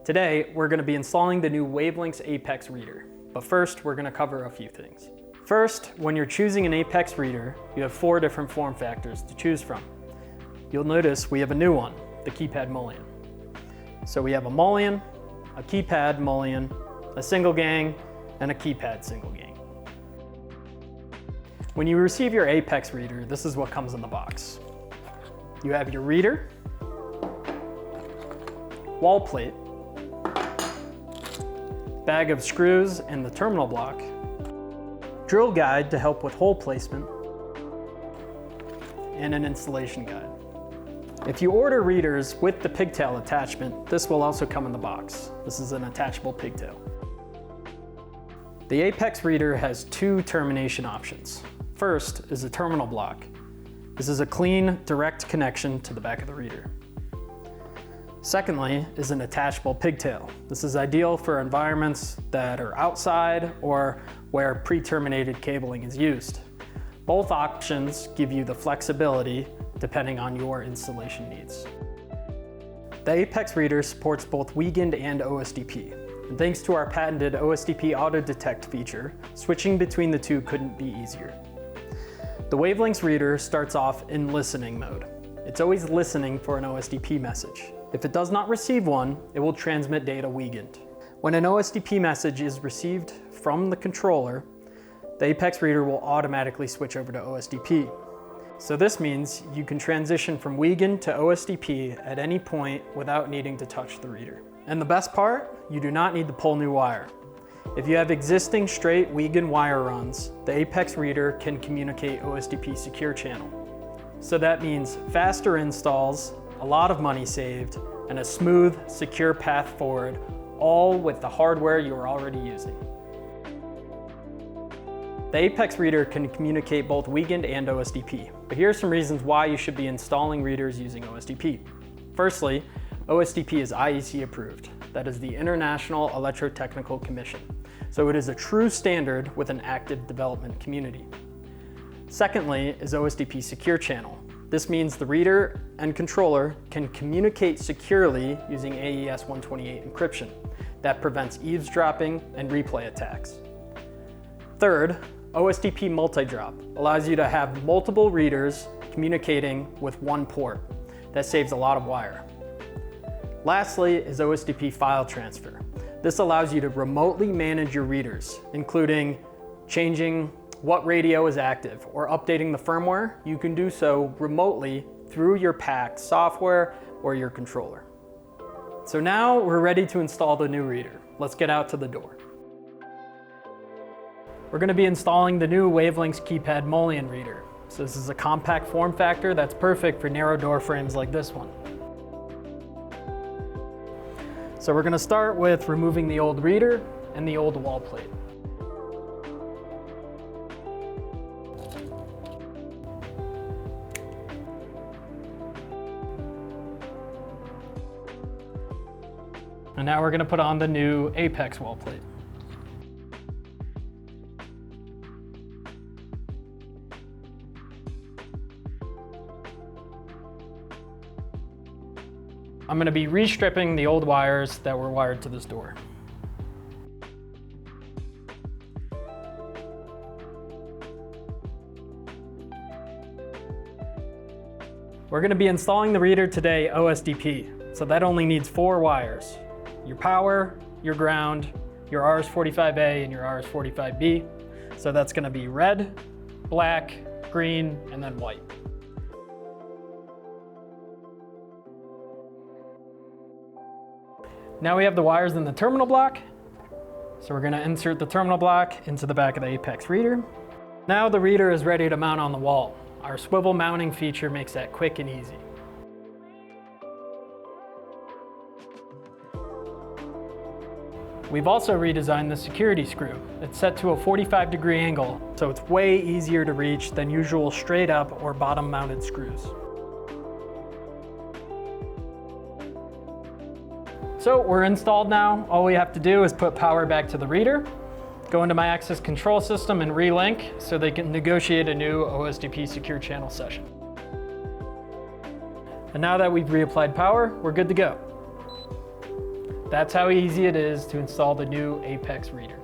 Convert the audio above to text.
Today, we're going to be installing the new Wavelengths Apex reader, but first we're going to cover a few things. First, when you're choosing an Apex reader, you have 4 different form factors to choose from. You'll notice we have a new one, the keypad mullion. So we have a mullion, a keypad mullion, a single gang, and a keypad single gang. When you receive your Apex reader, this is what comes in the box. You have your reader, wall plate, bag of screws and the terminal block, drill guide to help with hole placement, and an installation guide. If you order readers with the pigtail attachment, this will also come in the box. This is an attachable pigtail. The Apex reader has 2 termination options. First is a terminal block. This is a clean, direct connection to the back of the reader. Secondly is an attachable pigtail. This is ideal for environments that are outside or where pre-terminated cabling is used. Both options give you the flexibility depending on your installation needs. The Apex reader supports both Wiegand and OSDP. And thanks to our patented OSDP auto detect feature, switching between the two couldn't be easier. The Wavelengths reader starts off in listening mode. It's always listening for an OSDP message. If it does not receive one, it will transmit data Wiegand. When an OSDP message is received from the controller, the Apex reader will automatically switch over to OSDP. So this means you can transition from Wiegand to OSDP at any point without needing to touch the reader. And the best part, you do not need to pull new wire. If you have existing straight Wiegand wire runs, the Apex reader can communicate OSDP secure channel. So that means faster installs, a lot of money saved, and a smooth, secure path forward, all with the hardware you are already using. The Apex reader can communicate both Wiegand and OSDP, but here are some reasons why you should be installing readers using OSDP. Firstly, OSDP is IEC approved. That is the International Electrotechnical Commission. So it is a true standard with an active development community. Secondly is OSDP secure channel. This means the reader and controller can communicate securely using AES 128 encryption. That prevents eavesdropping and replay attacks. Third, OSDP multi-drop allows you to have multiple readers communicating with one port. That saves a lot of wire. Lastly is OSDP file transfer. This allows you to remotely manage your readers, including changing what radio is active or updating the firmware. You can do so remotely through your packed software or your controller. So now we're ready to install the new reader. Let's get out to the door. We're going to be installing the new Wavelengths keypad mullion reader. So this is a compact form factor that's perfect for narrow door frames like this one. So we're going to start with removing the old reader and the old wall plate. And now we're going to put on the new Apex wall plate. I'm going to be restripping the old wires that were wired to this door. We're going to be installing the reader today OSDP, so that only needs 4 wires. Your power, your ground, your RS-45A and your RS-45B. So that's going to be red, black, green, and then white. Now we have the wires in the terminal block. So we're going to insert the terminal block into the back of the Apex reader. Now the reader is ready to mount on the wall. Our swivel mounting feature makes that quick and easy. We've also redesigned the security screw. It's set to a 45-degree angle, so it's way easier to reach than usual straight up or bottom mounted screws. So we're installed now. All we have to do is put power back to the reader, go into my access control system and relink so they can negotiate a new OSDP secure channel session. And now that we've reapplied power, we're good to go. That's how easy it is to install the new Apex reader.